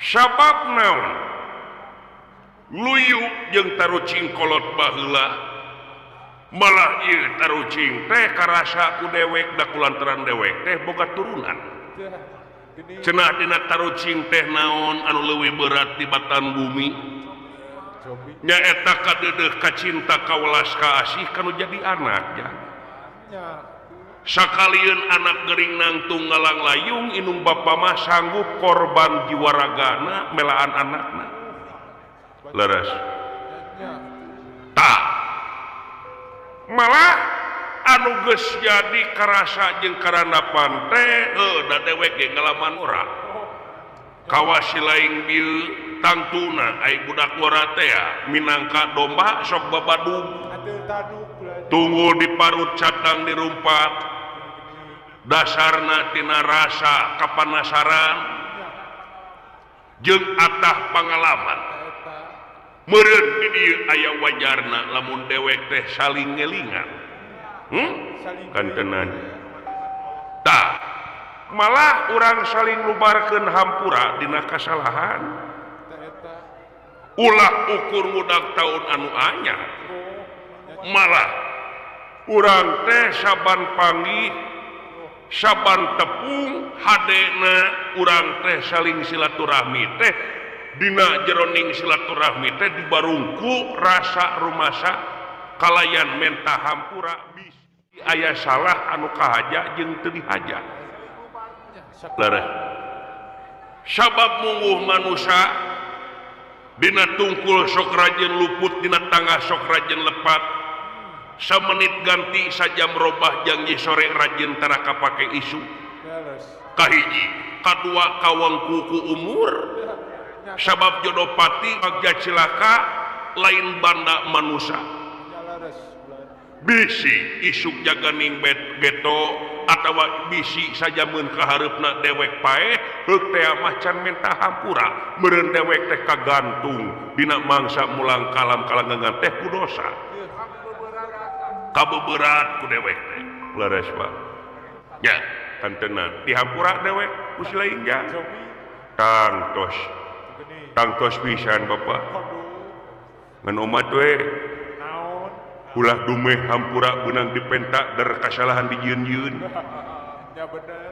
sabab naon luyu jeung tarucingkolot baheula malah ieu tarucing teh karasa ku dewek da kulantaran dewek teh boga turunan cenah dina tarucing teh naon anu leuwih berat di batan bumi nyaeta kadeudeuh ka cinta ka welas ka asih kanu jadi anak ya sakalian anak gering nangtung ngalang layung inung bapa mah sanggup korban jiwa ragana melaan anakna leres tak malah anu geus jadi karasa jeung karandapan teh da dewek ge ngalaman urang kawasi laing bieu tangtuna ai budak lora teh minangka domba sok babadug tunggu di parut cadang dirumpak dasarna tina rasa kapanasaran jeung atah pangalaman meureun di dieu aya wajarna lamun dewek teh saling ngelingan kantenan tah malah urang saling nubarkeun hampura dina kasalahan ulah ukur mudag taun anu anyar malah urang teh saban panggih saban tepung hadena urang teh saling silaturahmi teh dina jeroning silaturahmi teh dibarungku rasa rumasa kalayan menta hampura bisi aya salah anu kahaja jeung teu dihaja leres sabab mungguh manusia dina tungkul sok rajin luput dina tangah sok rajin lepat samenit ganti sajam robah janji sore rajin tara kapake isu kahiji kadua kawangku ku umur sabab jodoh pati agja cilaka lain banda manusia bisi isuk jaganing beto atawa bisi sajamun kahareupna dewek pae heuk teh macan menta hampura meureun dewek teh kagantung dina mangsa mulang kalam kalangan teh ku dosa kabeberat ku dewek teh leres Pak nya kantenan di hampura dewek ku lain ja tangtos pisan Bapak ngan omat we ulah dumeh hampura benang dipentak der kasalahan dijieun-jieun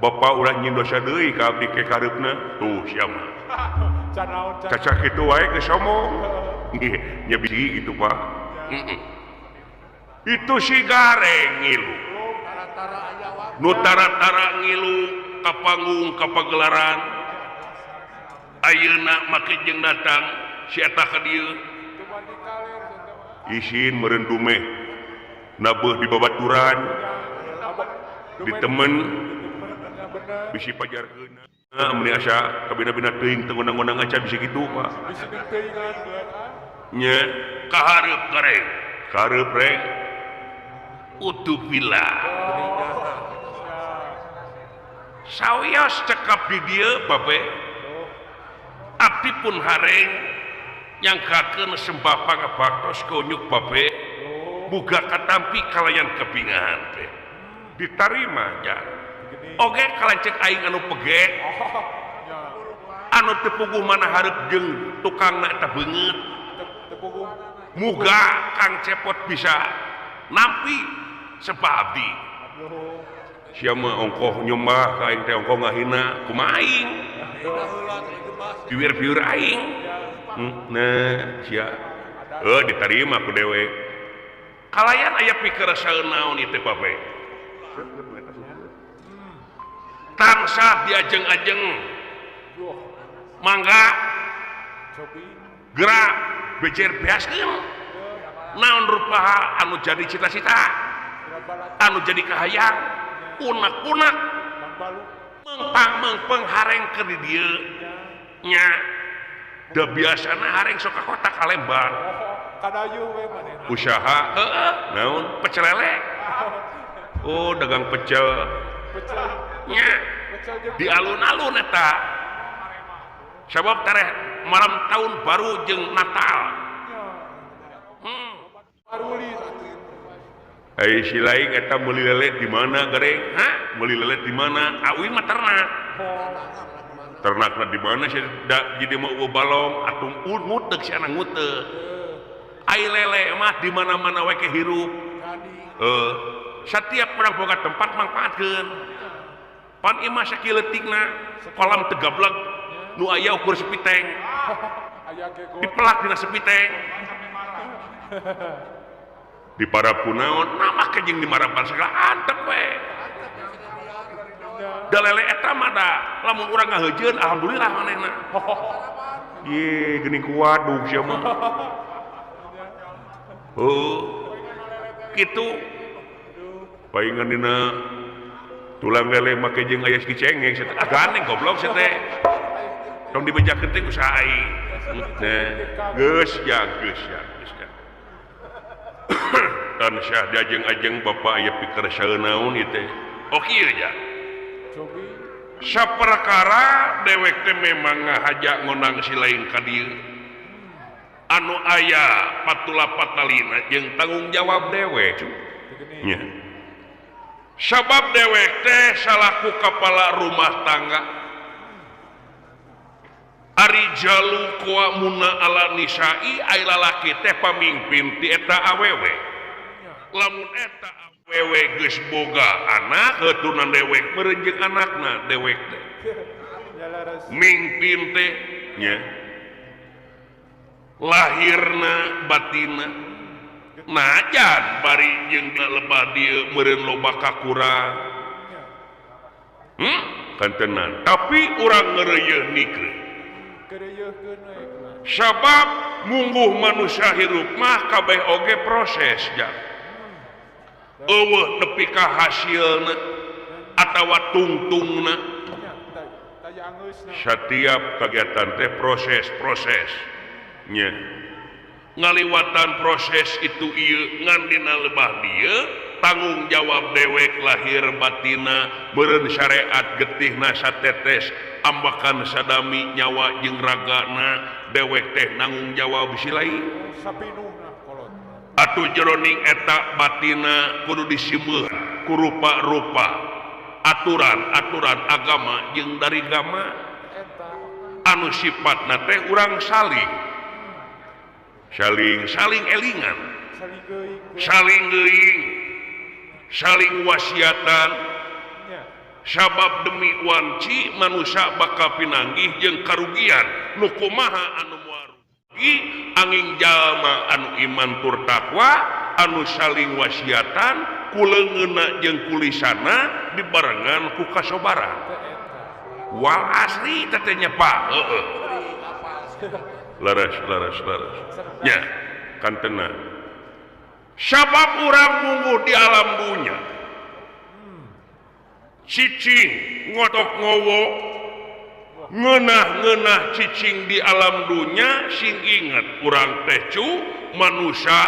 Bapak ulah nyin dosa deui ka abdi ke kareupna tuh sia mah caca kitu wae geus omong nya bisi gitu Pak itu si gareng ngilu nu tara-tara ngilu ka panggung ka pagelaran ayeuna make jeung datang si eta ka dieu isin meureun dumeh nabeuh di babaturan di temen bisi pajarkeun mun asa kabina-bina teuing teu ngonang-ngonang aca bisi kitu Pak nya kahareup gareng kahareup reng utuh pila sawios cekap di dieu Bape abdi pun hareng nyangkakeun sembah pangabaktos konyuk Bape buga katampi kalayan kepingan teh ditarima ja oge kalancek aing anu pege anu teu puguh mana hareup jeung tukangna eta beungeut muga Kang Cepot bisa nampi sembah abdi sia mah ongkoh nyumbah ka aing teh ongkoh ngahina kumaha aing biwir-biwir aing nah sia diterima ku dewek kalayan aya pikeun naon ieu teh Bape tansah diajeng-ajeng mangga gerak bejer beaskeun naon rupaha anu jadi cita-cita anu jadi kahayang unak-unak mengpang hareng ke di dieu nya da biasana hareng sok ka kota ka Lembang kadayu we manehna usaha naon pecel lele oh dagang pecel nya di alun-alun eta sabab tareh malam tahun baru jeung Natal si lain eta meuli lele di mana gareng meuli lele di mana awi mah ternak ternakna di mana sih jadi mau balong atung ngutek si anak ngutek ai lele mah di mana-mana we kehirup setiap orang boga tempat mangpaatkeun pan imah sakieuleukna kolam tegableg nu aya ukur sepiteng dipelak dina sepiteng di para punaon nama kejeng di marapan segala antep we da lele eta mah da lamun urang ngaheujeun alhamdulillah manehna ye geuning kuat dug sia mah kitu paingan dina tulang lele make jeung aya dicengeng sia teh gandeng goblok sia teh tong dibejakeun teh ku saai geus ya dan syah diajeng-ajeng bapak aya pikir saeunaun ieu teh oke aja saperkara dewek teh memang ngahaja ngonang si lain ka dieu anu aya patula patalina jeung tanggung jawab dewek nya sabab dewek teh salaku kepala rumah tangga ari jalu qawmuna ala nisa'i ai lalaki teh pamimpin ti eta awewe lamun eta awewe geus boga anak heutunan dewek meureun jeung anakna dewek teh mimpin teh nya lahirna batina najan bari jeung lebah dieu meureun loba kakurang kantenan tapi urang ngeureuyeuh nikeun sabab mungguh manusia hirup mah kabeh oge proses ja eueuh nepi ka hasilna atawa tungtungna setiap kegiatan teh proses nya ngaliwatan proses itu ieu ngan dina lebah dieu tanggung jawab dewek lahir batina meureun syariat getihna satetes ambakan sadami nyawa jeung ragana dewek teh nanggung jawab si lain atuh jroning eta batina kudu disimeuh ku rupa-rupa aturan agama jeung dari agama anu sifatna teh urang saling elingan saling geuing saling wasiatan sabab demi wanci manusia bakal pinanggih jeung karugian nu kumaha anu muarugi angin jalma anu iman tur takwa anu saling wasiatan kuleungeuna jeung kulisana dibarengan ku kasobaran wal asli teh nyepa leres nya kan tenang sabab urang mungguh di alam dunya cicing ngotok ngowo ngeunah cicing di alam dunya sing inget urang teh cu manusia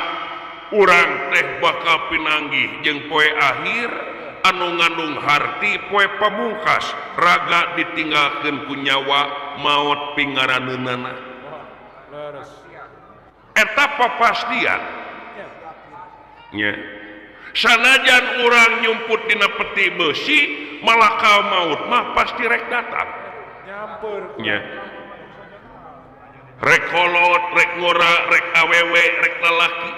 urang teh bakal pinanggih jeung poe akhir anu ngandung harti poe pamungkas raga ditinggalkeun ku nyawa maot pingaraneunana eta papastian nya sanajan urang nyumput dina peti besi malakal maut mah pasti rek datang nya rek kolot rek ngora rek awewe rek lalaki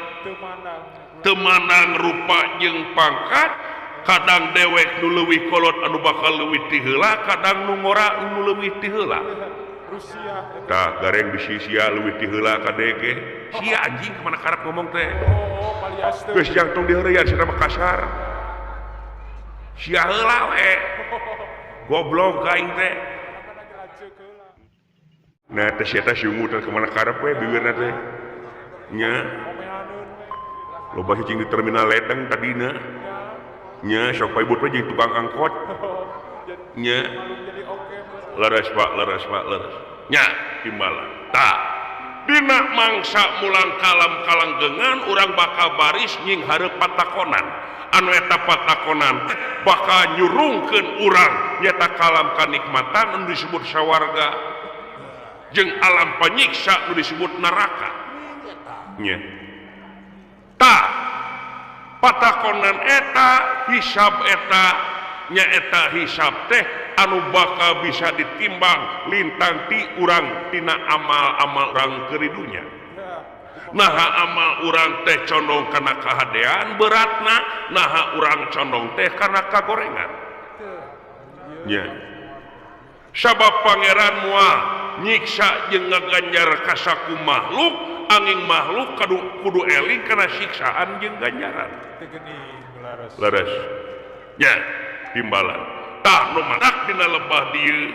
teu manang rupa jeung pangkat kadang dewek nu leuwih kolot anu bakal leuwih ti heula kadang nu ngora nu leuwih ti heula tah gareng bisi sia leuwih ti heula ka dege sia anjing kemana karep ngomong teh geus jangtong diheureuyan sia mah kasar sia heula we goblok aing teh nah teh sia teh siungu teh kemana karep we bibirna teh nya loba cicing di terminal ledeng tadina nya sok paibut we jeung tukang angkot nya leres pak nya timbalan tah dina mangsa mulang kalanggengan urang bakal baris nying hareup patakonan anu eta patakonan bakal nyurungkeun urang nyata kalam kanikmatan anu disebut sawarga jeung alam panyiksa anu disebut neraka nya tah patakonan eta hisab eta nya eta hisab teh anu bakal bisa ditimbang lintang ti urang tina amal-amal urang keridunya. Naha amal urang teh condong kana kahadean beratna, naha urang condong teh kana kagorengan. Nya. Sabab pangeran moal nyiksa jeung ngaganjar ka saku makhluk, angin makhluk kudu eling kana siksaan jeung ganjaran. Leres. Nya, timbalan. Tah nu manak dina lebah dieu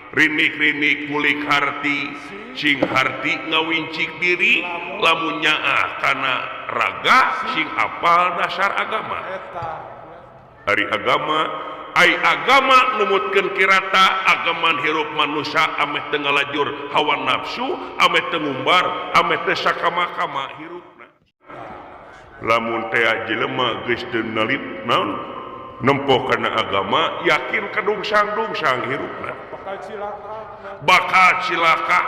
rinik-rinik ngulik harti, sing harti ngawincik diri lamun nyaah kana raga sing apal dasar agama. Ari agama ai agama numutkeun kirata agaman hirup manusia ameh teu ngalajur hawa nafsu, ameh teu ngumbar, ameh teu sakama-kama hirupna. Lamun teh jelema geus teu nalit naon nempo kana agama, yakin kadungsang-dungsang hirupna. Bakal cilaka.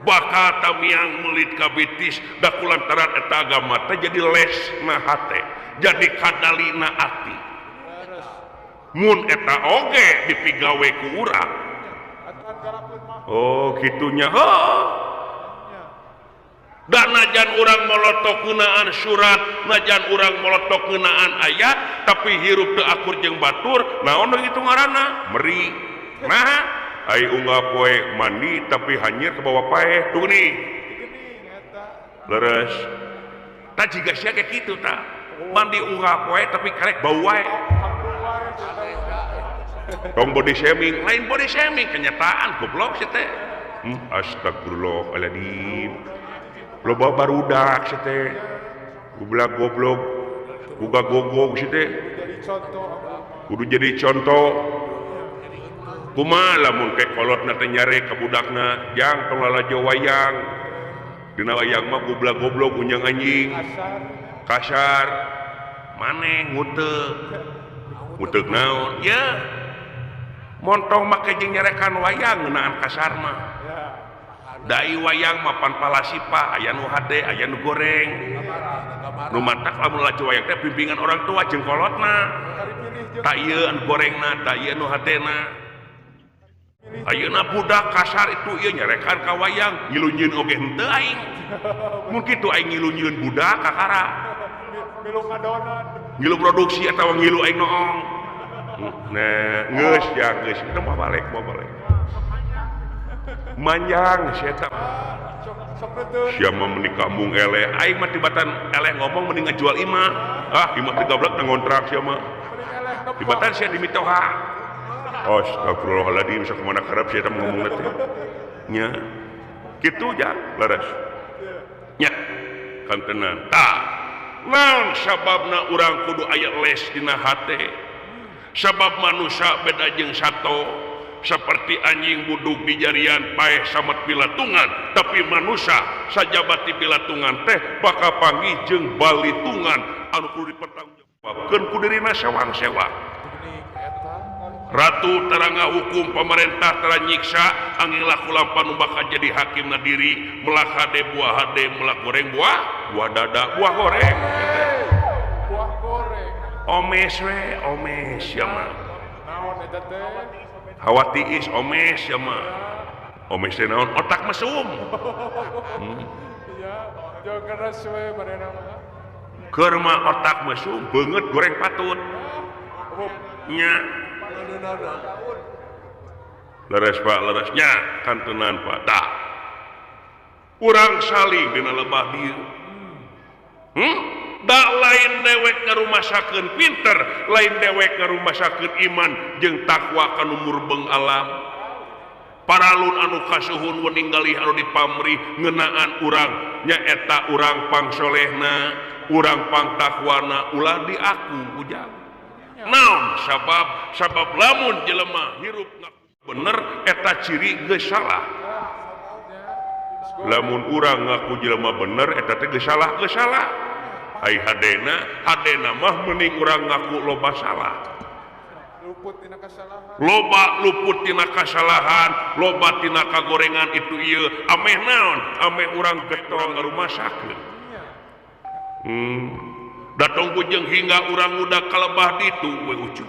Bakal tamiang melit kabitis da kulantaran eta agama teh jadi lesna hate, jadi kadalina ati. Mun eta oge dipigawe ku urang. Oh gitunya. Dan najan urang molotok ngeunaan surat, najan urang molotok ngeunaan ayat, tapi hirup teu akur jeung batur, naon kitu ngaranna? Meri. Nah, ai unggah poe mandi tapi hanyir ke bawah paeh. Tuh geuning. Leres. Tah jiga sia ge kitu tah. Mandi unggah poe tapi karek bau wae. Tong body shaming, lain body shaming, kenyataan goblok sih teh. Astagfirullahaladzim. Loba barudak sih teh. Goblok goblok, buka gogog sih teh. Kudu jadi contoh. Kumaha lamun teh kolotna teh nyare ka budakna, jang tong lalajo wayang. Dina wayang mah goblok goblok unyang anjing. Kasar. Maneh nguteuk. Nguteuk naon? Ya. Montong make jeung nyarekan wayang ngeunaan kasar mah. Dai wayang mah pan palasipa, aya nu hade, aya nu goreng. Nu matak lamun laju wayang teh bimbingan orang tua jeung kolotna. Ta ieu anu gorengna, ta ieu nu hadena. Ayeuna budak kasar itu ieu nyarekan ka wayang, ngilunyeun oge henteu aing. Mun kitu aing ngilunyeun budak kakara. Ngilu ngadonat. Ngilu produksi atawa ngilu aing noong. Nah, geus ya geus, kita mau balik. Manjang saya siapa menikah mung eleh, aing mah tibatan eleh ngomong mending ngejual imah, imah digablek ngontrak siapa, tibatan saya dimitoha. Astagfirullahaladzim, sok mana karep saya ngomong nanti, nya, gitu aja, laras, nya, kan tenan, naon sababna urang kudu aya les dina hate. Sabab manusia beda jeung sato, seperti anjing buduk di jarian paeh samet pilatungan, tapi manusia sajabati pilatungan teh bakal panggih jeung balitungan anu kudu dipertanggungjawabkeun ku dirina sewang-sewa. Ratu taranga hukum pemerintah tara nyiksa angin laku lampan nu bakal jadi hakimna diri, melah hade buah hade, melah goreng buah dada, buah goreng. Omes ya mah. Hawati is omes ya mah. Omes teh naon? Otak mesum. Keur mah otak mesum beungeut goreng patut. Nya. Leres Pak, leresnya kantenan Pak. Tah. Urang saling dina lebah dieu. Da lain dewek ngarumasakeun pinter, lain dewek ngarumasakeun iman jeung takwa kanu murbeng alam. Paralun anu kasuhun weninggali anu dipamrih ngeunaan urang nyaeta urang pangsolehna, urang pangtakwana ulah di aku ujang. Naon sabab lamun jelema hirup bener eta ciri geus salah. Lamun urang ngaku jelema bener eta teh geus salah. Ai hadena mah mending urang ngaku loba salah. Luput tina kasalahan, loba tina kagorengan itu ieu. Ameh naon? Ameh urang getol ngarumasakeun. Datang bujeng hingga urang udah kalebah ditu we ucu.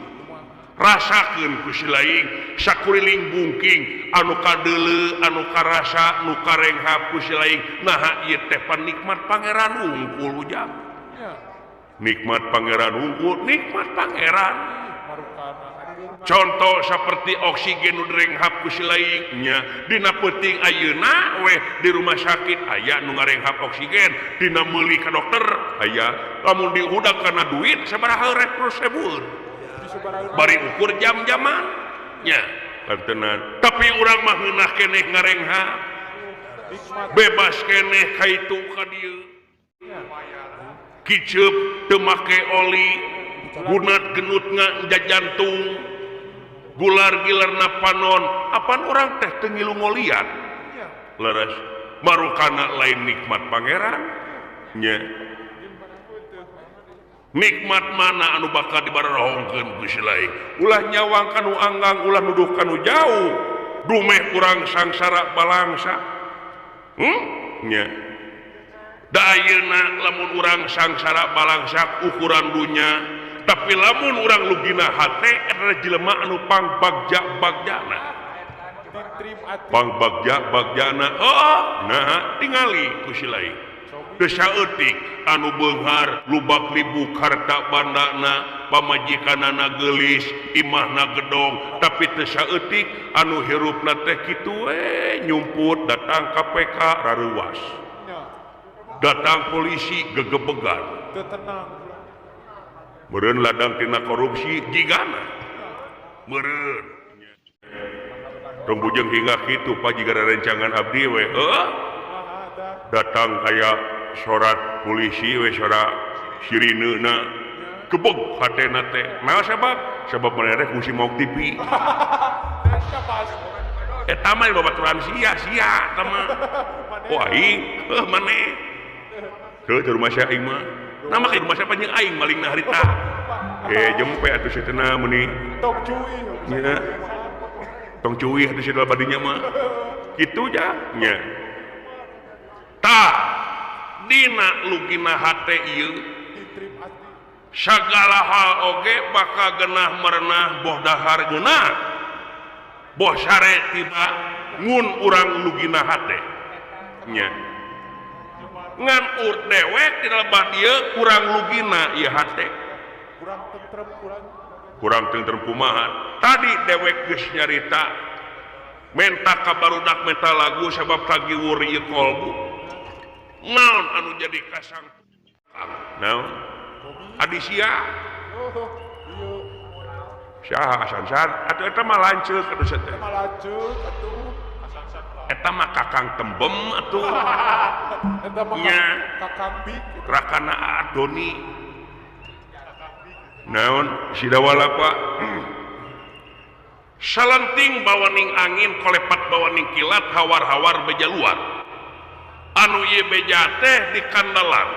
rasakeun ku si laing sakuriling bungking anu kadeuleu anu karasa nu karenghap ku si laing naha ieu teh nikmat pangeran unggul ujang nikmat pangeran unggul nikmat pangeran contoh seperti oksigen nu direnghap ku si laing nya dina peuting ayeuna we di rumah sakit aya nu ngarenghap oksigen dina meuli ka dokter aya lamun diudag kana duit sabaraha rek prosedur bari ukur jam-jaman nya tenan tapi urang mah ngeunah keneh ngarenghap bebas keneh ka itu ka dieu kiceup teu make oli gunat genutna jajantung gular-gilarna panon apan urang teh teu ngilu ngolian leres marukana lain nikmat pangeran nya nikmat mana anu bakal dibarahongkeun ku si lain ulah nyawang kanu anggang ulah nuduh kanu jauh dumeh urang sangsara balangsa nya da ayeuna lamun urang sangsara balangsa ukuran dunya tapi lamun urang lugina hate eta jelema anu pangbagja-bagjana pangbagja-bagjana nah tingali ku si lain teu saeutik anu beunghar lubak libuk harta bandana pamajikanana geulis imahna gedong tapi teu saeutik anu hirupna teh kitu we nyumput datang KPK rareuwas datang polisi gegebegan teu tenang meureun ladang tina korupsi jigana meureun tong bujeng hingga kitu pajigara rencangan abdi we datang kayak sorat polisi we sorat sirineuna gebeg hatena teh naon sabab maneh fungsi mauk TV eta mah babaturan sia-sia tama wah aing maneh teu di rumah sia aing mah nama ke rumah sia panjang aing malingna harita jempe atuh satena meuni tong cuwi nya tong cuwi atuh sadua badinya mah kitu ja nya tah dina lugina hate ieu sagala hal oge bakal genah merenah boh dahar geunah boh sare tiba mun urang lugina hate nya ngan ur dewek di lebah dieu kurang lugina ieu hate kurang tentrem kumaha tadi dewek geus nyarita menta ka barudak menta lagu sabab kagiwur ieu kolbu naon anu jadi kasang naon adisia saha asansan atuh eta mah lanceuk atuh teh eta mah kakang tembem atuh eta mah kakang big rakana adoni naon sidawala Pak salenting bawaning angin kolepat bawaning kilat hawar-hawar beja luar anu ieu beja teh dikandalan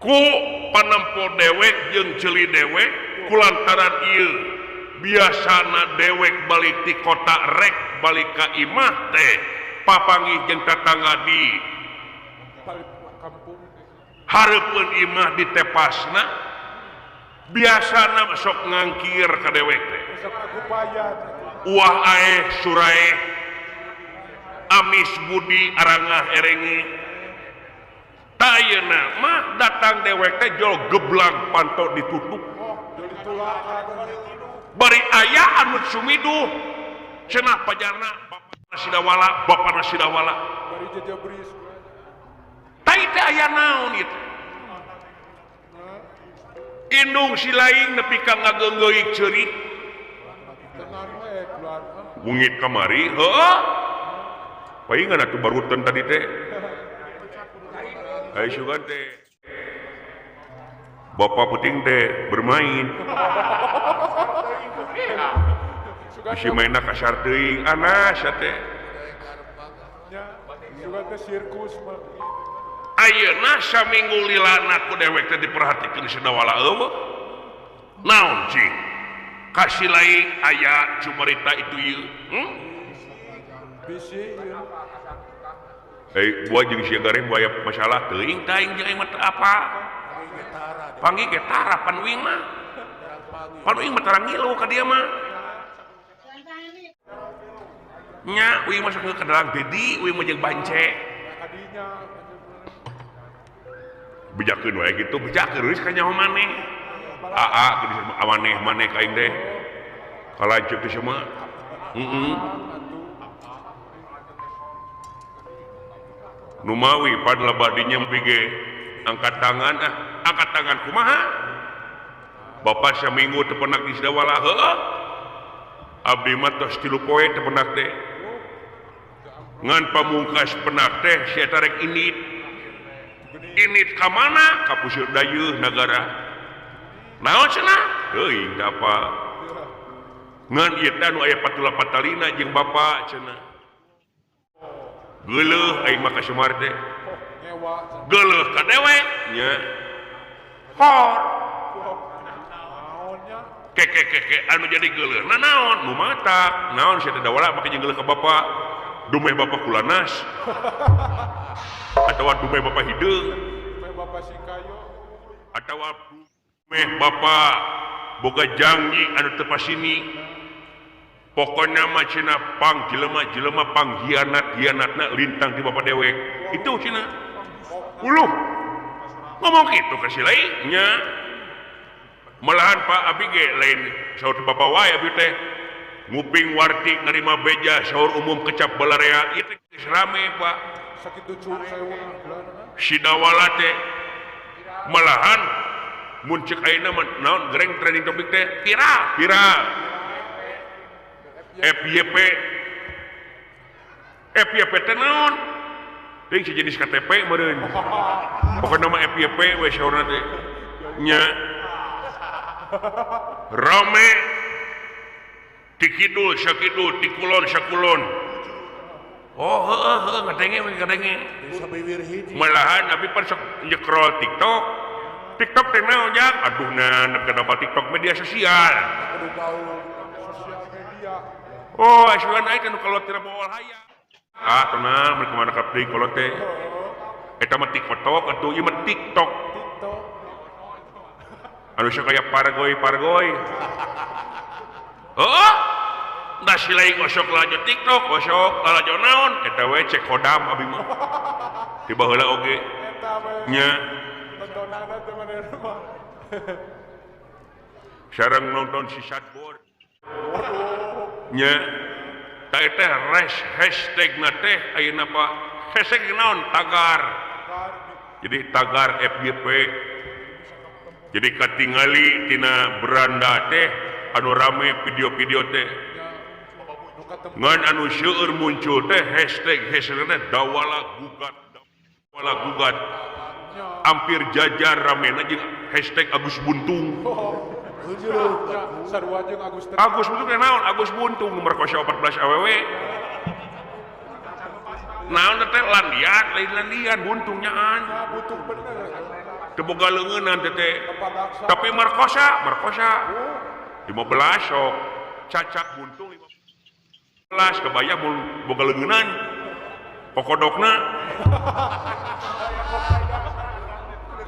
ku panempo dewek jeung ceuli dewek kulantaran ieu biasana dewek balik ti kota rek balik ka imah teh papanggih jeung tatangga di hareupeun imah ditepasna biasana sok ngangkir ka dewek teh uah ae surae amis budi arangah erenge tayeuna mah datang dewek teh jol geblang panto ditutup bari aya anu sumiduh cenah pajarna bapana sidawala bari jejabris tai teh aya naon ieu indung si laing nepi ka ngageunggeuyik ceurik bungit kamari heuh paingan atuh barutan tadi teh ai sugan teh bapak puting teh bermain si mainna kasar teuing anas teh sugan teh sirkus mah ayeuna saminggu lilana ku dewek teh diperhatikeun sadawala eueuh naon cing kasih lain aya cumarita itu ieu bisi buah jeung sia gareng buaya masalah teuing tah aing jeung mah apa panggih ge tara pan wing mah Panu ing matarangi ngilu ka dia mah. Nya uing masuk ke dalam dedi, uing mah jeung bance. Bijakeun wae kitu, bijakeun geus ka nyaho maneh. Geus maneh ka aing teh. Kalancuk teh mah. Numawi padahal badinya pige angkat tangan kumaha bapak saminggu teu peunak di sadawala heuh abdi mah tos 3 poe teu peunak teh ngan pamungkas peunak teh si eta rek init ka mana ka puseur dayeuh nagara naon cenah teuing apa ngan ieu teh anu aya patula patalina jeung bapak cenah geuleuh aing mah ka Semar teh geuleuh ka dewek nya hor keke anu jadi geuleuh naon nu matak naon sia teh dawala make jeung geuleuh ka bapak dumeh bapak kulanas atawa dumeh bapak hideung dumeh bapak singkayo atawa dumeh bapak boga janji anu teu pasini. Pokoknya mah cina pang jelema pang hianatna lintang di bapak dewek itu cina ngomong gitu kasih lain nya malahan Pak Abi ge lain saur bapak wae abi teh nguping warti nerima beja saur umum kecap balarea itu rame Pak sakitu cu sidawala teh malahan mun ceuk ayeuna naon gereng trending topik teh viral FYP teh naon? Ting sejenis KTP meureun. Pokona nama FYP we saurna teh. Nya. Rame ti kidul sakidul ti kulon sakulon. Oh heueuh ngadenge. Malahan abi pan sok nyekrol TikTok. TikTok teh naon jak? Aduh na kenapa TikTok media sosial. Oh, asuhan aing anu kalau tira bawa hayang. Tenang, mereka mana kapteuing kalau teh. Eta mah TikTok atuh ieu mah TikTok. Anu sok aya pargoy. Heuh? Da silai osok lanjut TikTok, osok lanjut naon? Eta we cek kodam abi mah. Tiba heula oge. Nya. Tontonana teh maneh mah. Sareng nonton si Sadboard. Nya ta teh hashtag na teh ayeuna Pak hashtag naon tagar jadi tagar FYP jadi katingali tina beranda teh anu rame video-video teh ngan anu seueur muncul teh hashtag dawala gugat hampir jajar ramena jeung hashtag Agus Buntung Agus Buntung naon? Agus Buntung nomor 014 AWW. Naon teh landian, lain landian buntungnya an. Buntung bener. Teu boga leungeunnan teh. Tapi merkosa. 15 sok. Cacak buntung 15 kebaya boga leungeunnan. Pokodokna.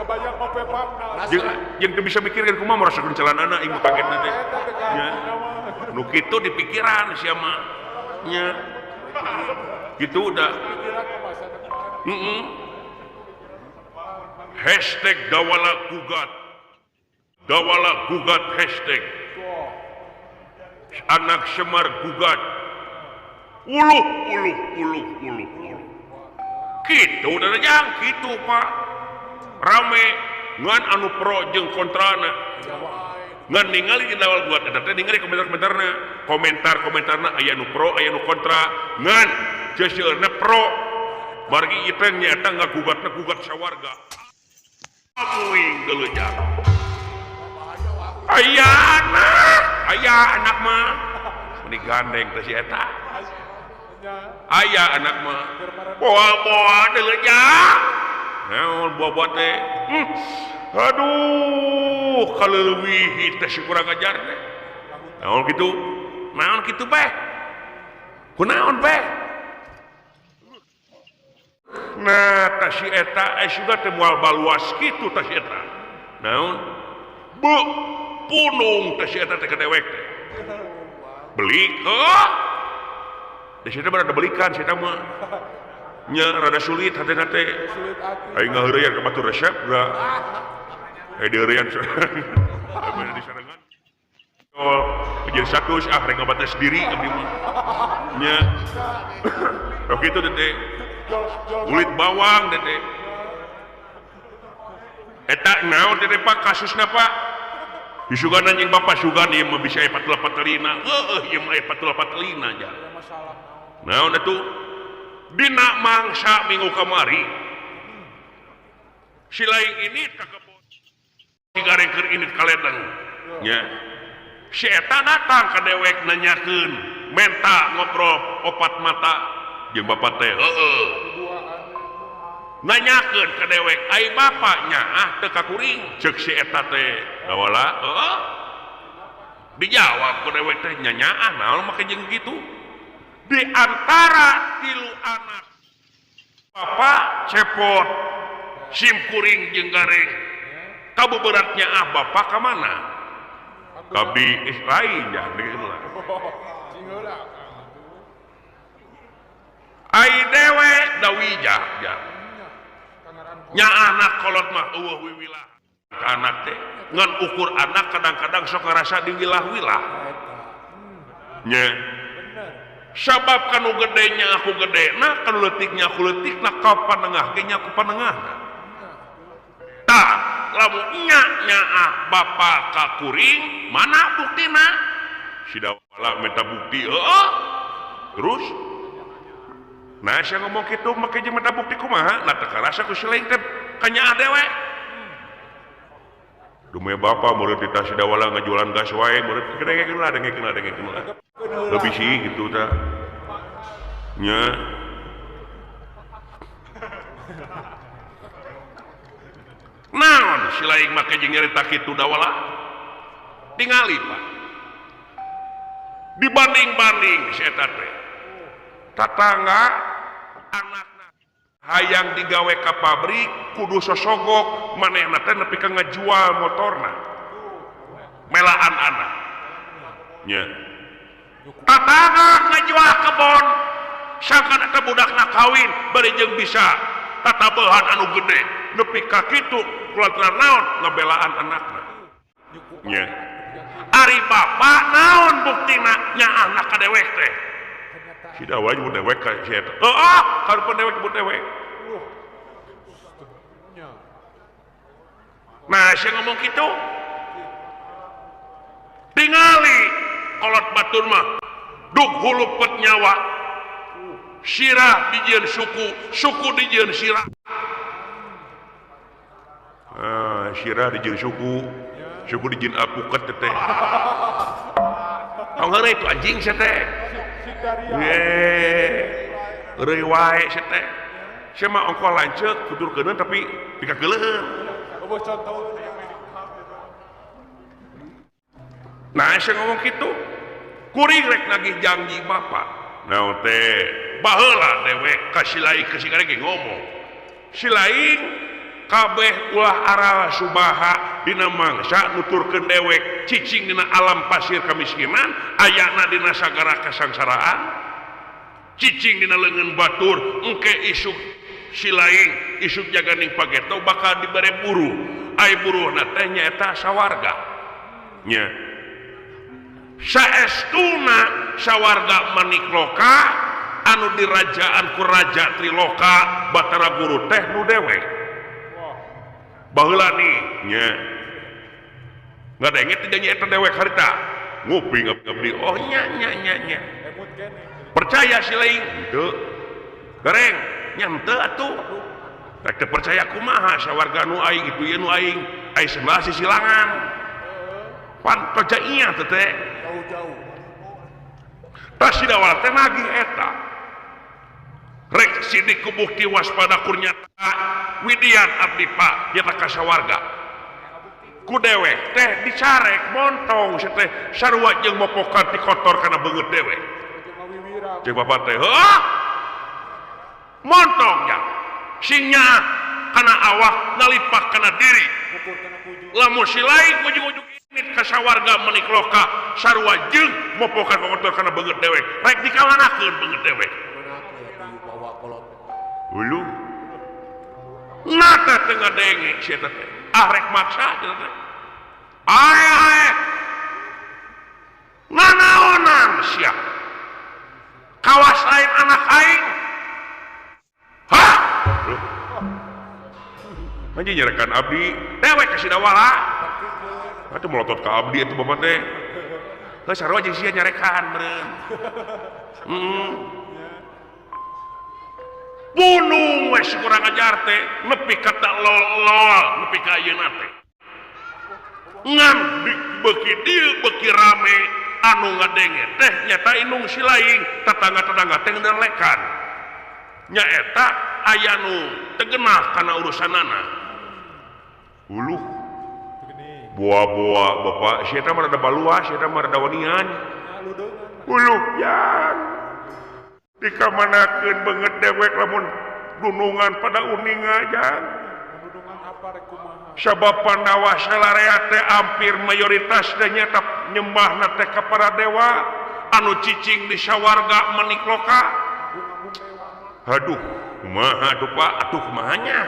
Kebanyak mope pangna jeung teu bisa mikirkeun kumaha merasakeun celanana ieu kagetna teh nya nu kitu di pikiran sia mah nya kitu da hashtag dawala gugat hashtag anak Semar gugat uluh kitu da jang kitu Pak rame ngan anu pro jeung kontrana ngan ningali di awal buat eta teh ningali komentarna aya nu pro aya nu kontra ngan seueurna pro margi ieu teh nyaeta gugat sawarga amuing geuleuh aya anak mah meni gandeng teh si eta aya anak mah moal deuleuh naon buah teh aduh kaleuwih teh kurang ajar teh naon kitu beh kunaon beh nah ta si eta sudah teh moal baluas kitu ta si eta naon Bu punung teh si eta teh kadewek teh beli di situ berada belikan si eta mah nya rada sulit hatena teh aing ngaheureuyan ka batur resep da dieureun bener di sarangan jadi sakus rek ngabatna sendiri abdi mah nya oke itu teh kulit bawang teh eta naon teh Pak kasusna Pak disugan anjing bapak sugan ieu mah bisa aya patula-patulina ieu mah aya patula-patulina aja naon atuh dina mangsa minggu kamari si lain ini ka kebon digarengkeun ini kaledeng nya si eta datang ka dewek nanyakeun menta ngobrol opat mata jeung bapak teh nanyakeun ka dewek ai bapaknya teu kakuring ceuk si eta teh dawala dijawab ku dewek teh nyanyaah naon make jeung kitu di antara tilu anak bapak cepot sim kuring jeung gareng kabuberatnya bapak ka mana kabi lain ya dikeula ai dewek dawija ya nya anak kolot mah wiwilah anak teh ngan ukur anak kadang-kadang sok ngarasa diwilah-wilah nya sabab kanu gedenya aku gedena kanu leutiknya aku leutikna ka panengah ge nya aku panengah tah lamun nya bapa ka kuring mana buktina si dawala minta bukti terus nah saya ngomong gitu make jeung minta bukti kumaha nah teu karasa ku si lain teh kanyaah dewe dume bapa murid kita si dawala ngajualan gas wae murid dengekeun lebih sih gitu tah nya naon si lain make jeung nyarita kitu dawala tingali Pak dibanding-banding si eta teh tatangga anakna hayang digawe ka pabrik kudu sosogok manehna teh nepi ka ngajual motorna melaan anak nya tatangga ngajual kebon sangkan eta budakna kawin bari jeung bisa tatabehan anu gede nepi ka kitu kulantaran naon ngabelaan anakna nya ari bapak naon buktina nya anak kadewek teh si dawa nyebut dewek ka si eta kalau pun dewek nyebut dewek nah saya ngomong gitu tingali kolot batur mah dug hulupet nyawa sirah dijieun suku dijieun sirah sirah dijieun suku dijieun apuket teh tong heureuy itu anjing sia teh heureuy wae sia teh sia mah ongko lanceuk tuturkeun tapi dikageuleuheun nah saya ngomong gitu kuring rek nagih janji bapak naon teh baheula dewek ka si lain ke si gareng ngomong si lain kabeh ulah aral subaha dina mangsa nuturkeun dewek cicing dina alam pasir kamiskinan ayana dina sagara kasangsaraan cicing dina leungeun batur engke isuk si lain isuk jaganing pageto bakal dibere buruh ai buruhna teh nyaeta sawarga nya saestuna sawarga manikloka anu dirajaan ku raja Triloka Batara Guru teh nu dewek baheula nih nya ngadenge teh nya eta dewek harita ngupi ngabdi oh nya percaya si lain henteu gareng nya henteu atuh rek teu percaya kumaha sawarga nu aing itu ye nu aing ai sebelah sisilangan pan percaya teh teh jauh tas si dawal teh nagih eta rek sidik ku bukti waspada kurnyata widian abdi Pak nyata ka sawarga ku dewek teh dicarek montong si teh sarua jeung mopokan ti kotor kana beungeut dewek jeung bapak teh montong ya singnya kana awak nalipak kana diri lamun si lain ujung-ujung ini kasawarga menik loka sarua jeung mopokan kotor kana beungeut dewek rek dikalanakeun beungeut dewek ulu nata teu ngadenge sia teh rek maksa teh ae nanaonan sia kawas lain anak aing hah anjing nyerekan abdi dewek kasih dawala atuh melotot ka abdi atuh bapak teh geus sarua jeung sia nyarekan meureun bunung we kurang ajar teh nepi ka lol nepi ka ayeuna teh ngan beuki dieu beuki rame anu ngadenge teh nyata inung si laing tetangga-tetangga teh ngendelekan nyaeta aya nu tegenah kana urusanana uluh buah-buah bapak sia teh mah rada balua sia teh mah rada wanian uluh yang dikamanakeun beungeut dewek lamun dunungan pada uning aja sabab Pandawa salarea teh hampir mayoritas teh nyata nyembahna teh ka para dewa anu cicing di sawarga menik loka aduh kumaha atuh Pak atuh kumahanya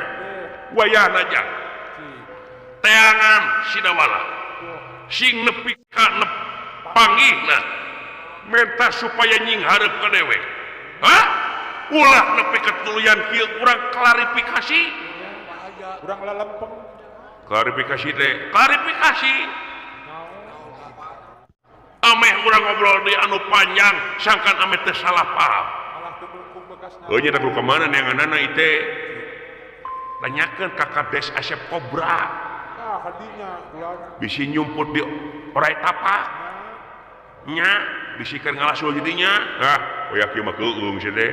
wayahna aja teangan sidawala sing nepi ka panggihna menta supaya nying hareup ka dewek hah ulah nepi ka tuluyan kieu urang klarifikasi urang lalempeng klarifikasi teh klarifikasi ameh urang ngobrol di anu panjang sangkan ameh teu salah paham nya tak lu kemana neanganana ite tanyakeun ka Kades Asep Kobra bisi nyumput di orai tapak nya bisikan ngalasul jadinya oyak ieu mah keueung sia teh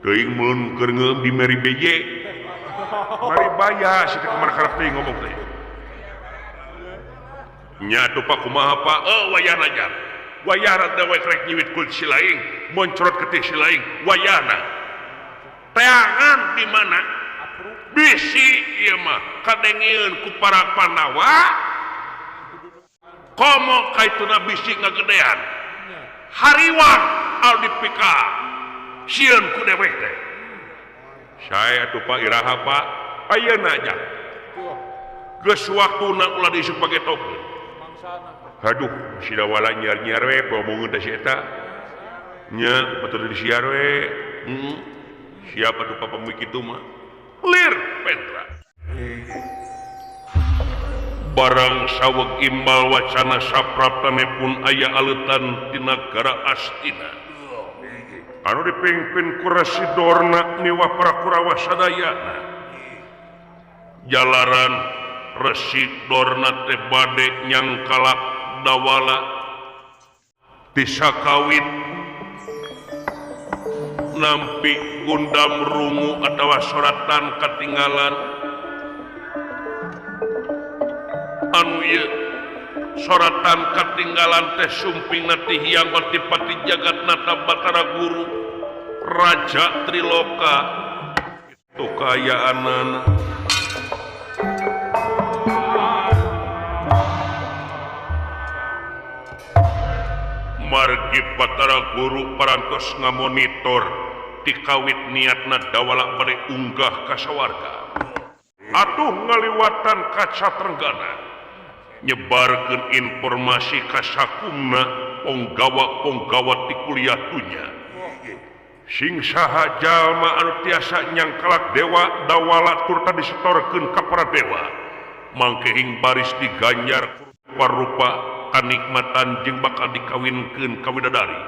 teuing mun keur ngeum di Meri BJ mari baya sia teh kumaha karep teuing ngomong teh nya atuh Pak kumaha Pak wayahna jar wayahna dewek rek nyiwit ku si laing moncrot ke si laing wayahna teangan di mana bisi ieu mah kadengieun ku para Pandawa komo kaituna bisi ngagedean hariwang al dipika sieun ku dewek teh saya atuh Pak iraha Pak ayeuna aja geus waktuna ulah diisuk pagetokeun aduh sidawala nyiar-nyiar we pomomungeun teh si eta nya batur disiar we siapa tuh papa mui kitu mah lir pentra barang saweg imbal wacana sapraptane pun aya aleutan di nagara Astina anu dipingpin ku Residorna miwah para Kurawa sadayana jalaran Residorna teh bade nyangkalak dawala bisa kawin nampi gundam rungu atawa soratan katinggalan anu ieu soratan katinggalan teh sumpingna ti Hyang Patipati Jagatnata Batara Guru Raja Triloka itu kayaanana margi Batara Guru parantos ngamonitor dikawit niatna dawala bade unggah ka sawarga atuh ngaliwatan kaca Trenggana nyebarkeun informasi ka sakumna ponggawa ti kuliah dunya sing saha jalma anu tiasa nyangkalak dewa dawala turta disetorkeun ka para dewa mangke hing baris diganjar rupa kanikmatan jeung bakal dikawinkeun ka widadari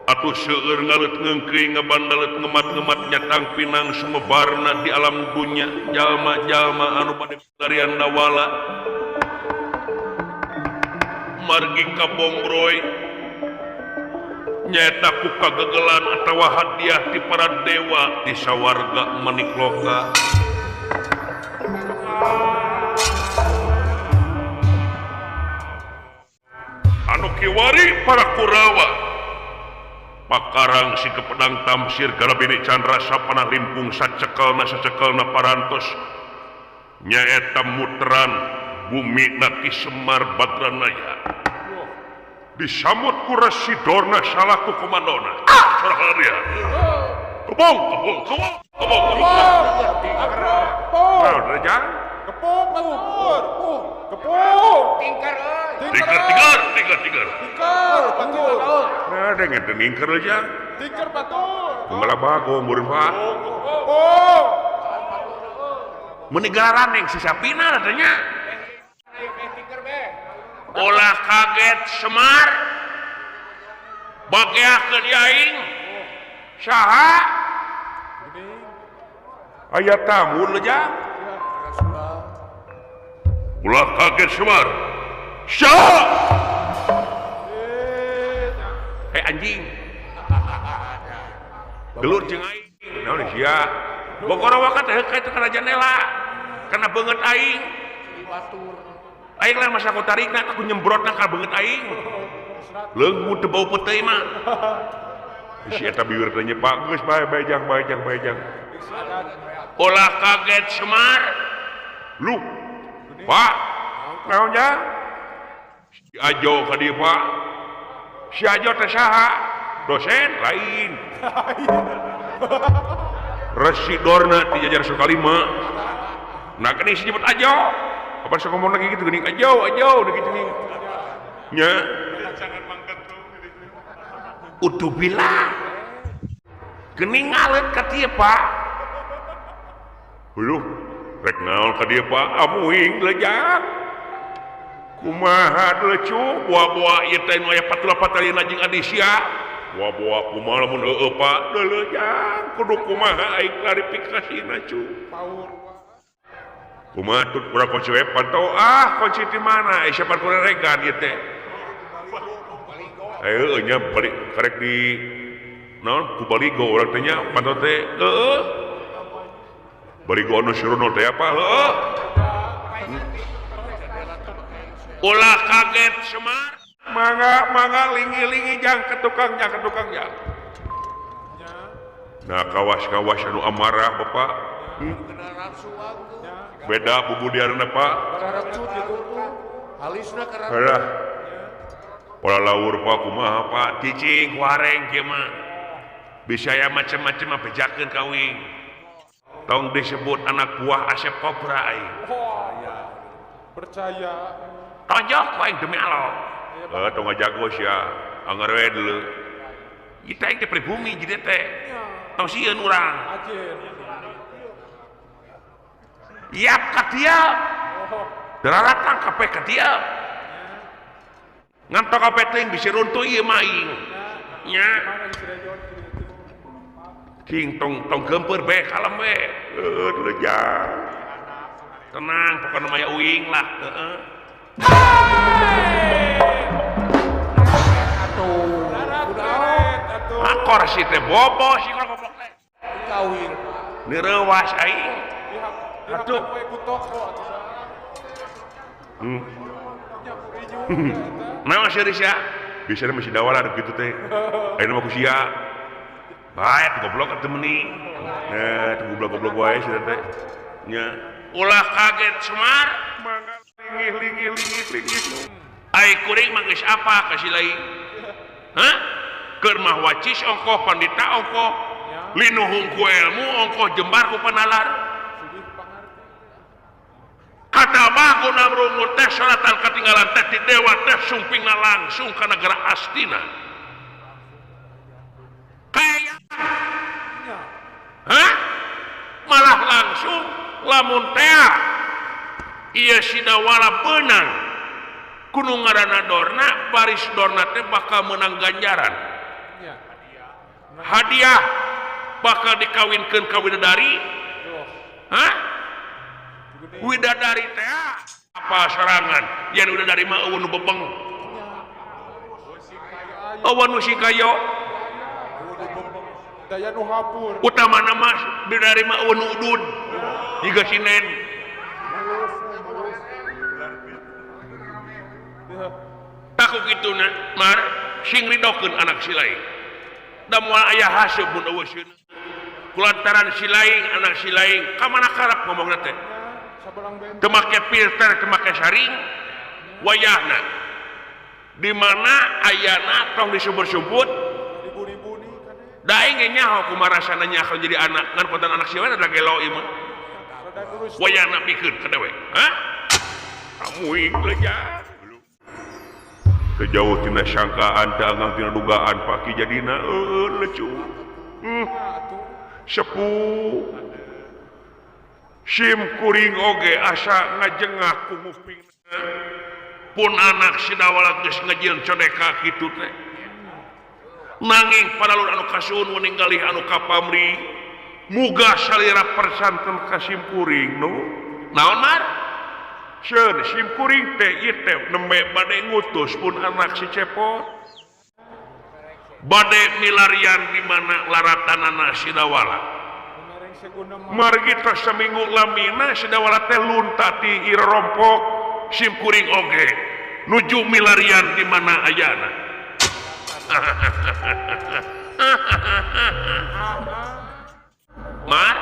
atuh seueur ngaleut ngeungkeuy ngabandalet ngemat-ngemat nyatang pinang sumebarna di alam dunya jalma-jalma anu bade garian dawala margi kabongroy nyaeta ku kagegelan atawa hadiah ti para dewa di sawarga menik loka anu kiwari para Kurawa pakarang si kepedang tamsir galabini Chandra sapana limpung sacekelna parantos nyaeta mutran bumi naki Semar Badranaya disamut ku Rasidorna salaku komandona saraharia kebong Rajang tingkar nah dengan tingkar aja penggala bago murid pak menegara neng si sapina katanya olah kaget Semar bagiakeun aing saha aya tamu lejang ulah kaget Semar syah anjing gelur jeung aing naon sia bogor wakat heukeut kana jendela kana beungeut aing aing lain masa ku tarikna aku nyembrotna ka beungeut aing leungu teu bau peuteuy mah si eta bibir teh nyepak geus bayang ulah kaget Semar lu pak naon ja si ajo ka dieu pak si ajo teh saha dosen lain Rasidorna ti jajar Sukalima nah kini si nyebut ajo apa sok ngomong lagi gitu geuning ajo udah gitu nih nya utubillah geuning ngaleut ka dieu pak huluh rek naon ka dieu pak amuing lejang kumaha lecu buah-buah ieu teh nu aya patula-patalina jeung adisya buah-buah kumaha lamun heueuh pak lejang kudu kumaha aing klarifikasina cu kumaha tut urang kunci we pantau kunci di mana siapa kudu regan ieu teh ayo nya balik karek di naon ku baligo urang teh nya pantau teh heueuh baligo anu suruh teh apa heueuh ulah kaget Semar mangga lingi-lingi jang ke tukangnya nah kawas-kawas anu amarah bapak beda bubudiarna pak halah pola laur pak kumaha pak cicing kuareng kieu mah bisa ya macam-macam bejakeun kawing tong disebut anak buah Asep Kobra aing percaya tonjok aing demi Allah tong ngajago sia anger we deuleu kita yang teh pribumi jadi teh tong sieun urang iap ka dia dararatang kape ka dia ngan tok kape teh bisa runtuh ieu mah aing nya king tong gempeur be kalem we lejang tenang pokokna maya uing lah heeh akor si teh bobo si goblok teh kawin neurewas aing atuh naon sia sia biasana masih dawala kitu teh ayeuna mah ku sia bae goblok atuh meuni nah teu goblok wae sia teh nya ulah kaget Semar mangga lingih ai kuring mah geus apa ka si lain hah keur mah wacis ongkoh pandita ongkoh linuhung ku ilmu ongkoh jembar ku panalar kata mah guna rungut teh syaratan katinggalan teh ti dewa teh sumpingna langsung ka negara Astina kaya hah malah langsung lamun teh ieu sidawala beunang kudu ngaranna Dorna baris Dorna teh bakal menang ganjaran hadiah bakal dikawinkeun ka widadari hah widadari teh apa serangan yen widadari mah eueun nu bebeng eueun nu sikayo daya nu hapur utamana mah widadari mah eueun nu udud jiga sinen takut gitu mar sing ridokeun anak si lain da moal aya hasil mun eueuh sieun kulantaran si laing anak si laing ka mana karep ngomongna teh teu make filter teu make saring wayahna di mana ayana tong disebut-sebut da aing nyaho kumaha rasana nyaho jadi anak ngan konten anak sieueun ada gelo ieu mah wayahna pikeun kadewe hah kamu lejar sejauh tina sangkaan dagang tina dugaan paki jadina lecu sepuh sim kuring oge asa ngajengah ku ngupingna pun anak sidawala geus ngajieun codeka kitu teh nanging padahal anu kasuhun meninggali anu kapamri muga salira persanten ka sim kuring no naon mar seun sim kuring teh ieu teh nembe bade ngutus pun anak si cepot bade milarian di mana laratanana sidawala margi tos seminggu lamina sidawala teh luntati irompok sim kuring oge nuju milarian di mana ayana mar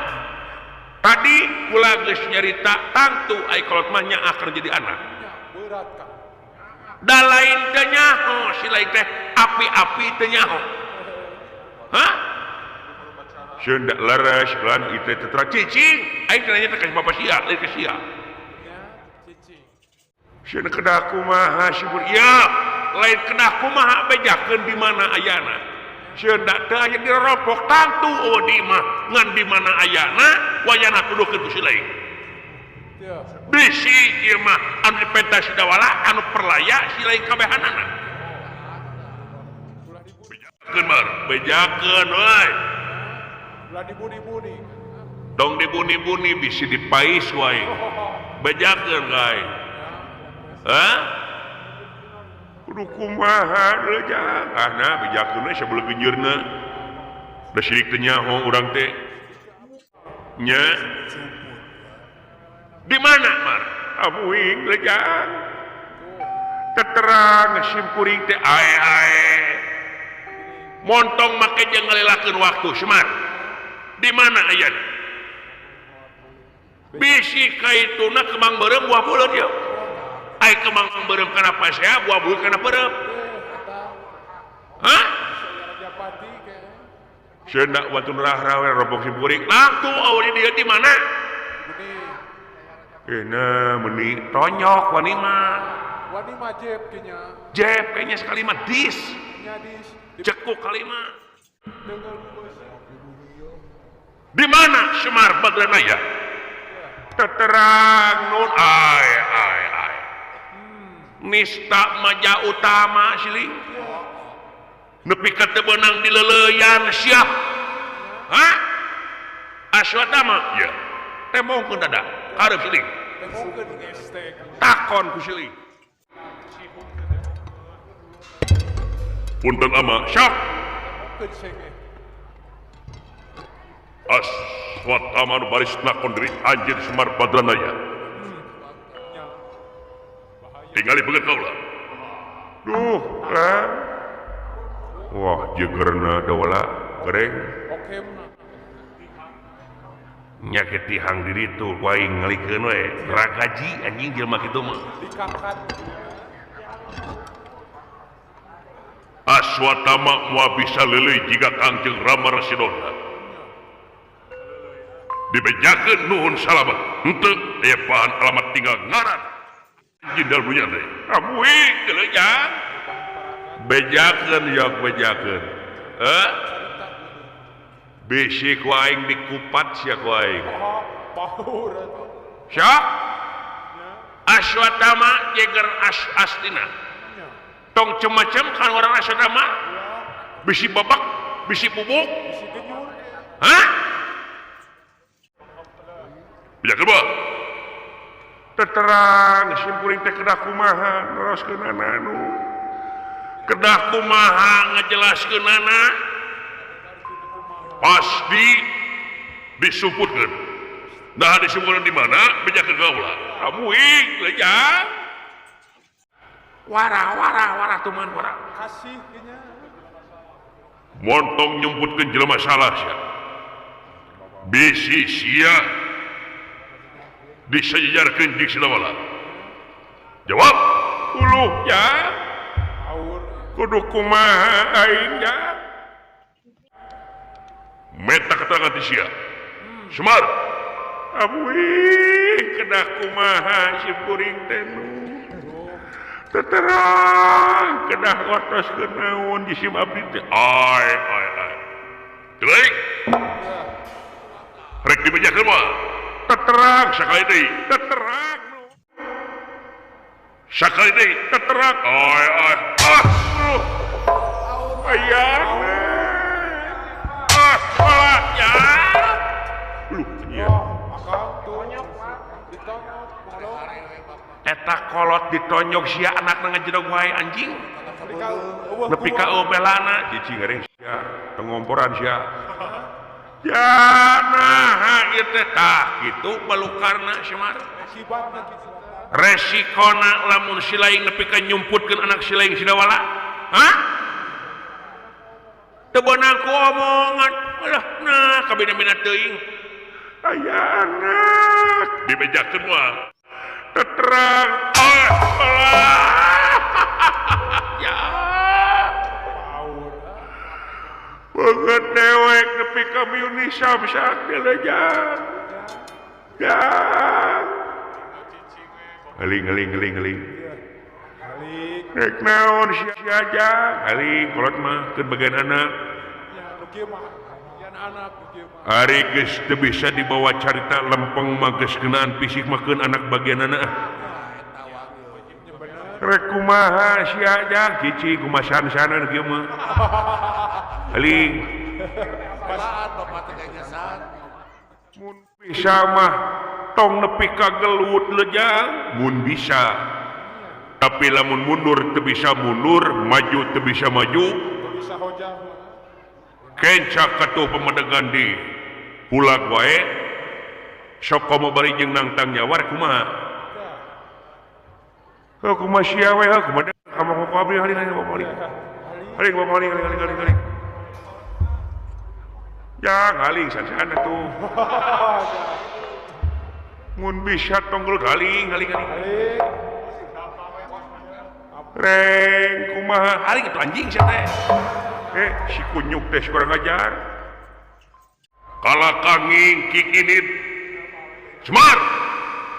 tadi kula geus nyarita tangtu ai kolot mah nya akan jadi anak da lain teh nyaho si lain teh api-api teh nyaho hah sieun da leres lan ieu teh tetra cicing aing teh nanya teh ka bapa sia lain ka sia sieun kedah kumaha sibur ya lain kedah kumaha bejakeun di mana ayana sieun da teu aya diropok tangtu eueuh di mah ngan di mana ayana wayana tuduhkeun ku si lain bisi ieu mah anu dipenta sidawala anu perlaya si lain kabehanana bejakeun mar bejakeun we ulah dibuni-buni dong dibuni-buni bisi dipais wae bejakeun gae hah kudu kumaha leujang ahna bejakeun we sabeuleuk genjeurna da sirik teh nyaho urang teh nya di mana mar amuing lejang teterang sim kuring teh ae montong make jeung ngalelakeun waktu semar di mana aya bisi kaituna kemang beureum buah buleut ya ai kemang beureum kana pasea buah buleut kana beureum hah seundak watu rahrawe robok sim kuring langtu awal dia di mana euna meuni tonyok wani mah jeb kayaknya jeb kayaknya sekali mah dis cekuk kali mah di mana Semar Badranaya teterang nun ai nista maja utama sili nepi ka teu beunang di leleuyan siap hah Aswatama ya temongkeun dadak hareup sili takon ku sili punten ama syak Aswatama nu baris lakon deui anjeun Semar Badranaya tingali beungeut kaula duh wah jegerna dawala goreng nyakit tihang diri tuh waing ngalikeun we ragaji anjing jelema kitu mah Aswatama moal bisa leuleui jiga Kangjeng Rama Rasidona dibejakeun nuhun salamet henteu aya pahan alamat tinggal ngaran jindal punya teh amuy kelejang bejakeun yok bejakeun bisi ku aing dikupat sia ku aing syak Aswatama jeger astina tong cem-cem kan orang Aswatama bisi babak bisi bubuk hah bejakeun ba teterang sim kuring teh kedah kumaha neroskeunana anu kedah kumaha ngajelaskeunana pasti disuputkeun nah disuputkeun di mana bejakeun kaula amuing lejang wara tuman wara kasih nya montong nyumputkeun jelema salah sia bisi sia disejarkeun di Silawala jawab uluh ya kudu kumaha aing ya meta keterangan ti sia Semar abui kedah kumaha si puring teh teterang kedah otos kenaon di sim abdi teh ai teuing rek dibejakeun mah teterang sakali deui teterang sakali deui teterang ai ayana malah ya lu nya eta kolot ditonyok sia anakna ngajedog wae anjing nepi ka obelana cicing geuring sia tengomporan sia ya nah ieu teh tah kitu balukarna Semar resikona lamun silaing nepi ka nyumputkeun anak silaing Sidawala hah teu beunang ku omongan alah nah kabina-bina teuing aya anak dibejakeun mah terang ya banget dewek nepi kami uni samsak dilejang ya ngeling nek naon sia aja ngeling kolot mah keun bagian anak hari geus teu bisa dibawa carita lempeng mah geus keunaan fisik mah keun anak bagian anak rek kumaha sia aja cicing kumasan-sanan kieu mah aling mun bisa mah tong nepi ka gelut lejang mun bisa tapi lamun mundur teu bisa mundur maju teu bisa maju kencak katuh pemedegan di pulag wae sok komo bari jeung nangtang nyawa rek kumaha kumaha sia we kumaha kamu kok abdi haling ya ngaling san-san atuh mun bisa tonggol haling reng kumaha haling itu anjing sia teh si kunyuk teh kurang ajar kala kanging kikinit Semar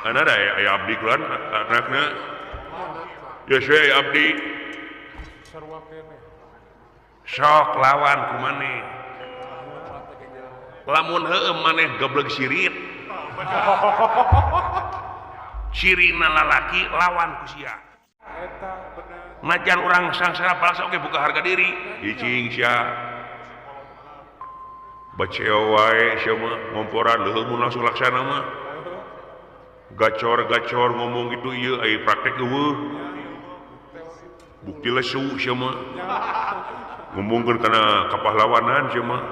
ana da aya abdi kelan anakna ya saya abdi sok lawan ku maneh lamun heueuh maneh goblok sirit sirina lalaki lawan ku sia najan urang sangsara palsa oge buka harga diri cicing sia baceo wae sia mah ngomporan leuheung mun langsung laksana mah gacor ngomong gitu ieu aya praktek eueuh bukti lesu sia mah ngomongkeun kana kapahlawanan sia mah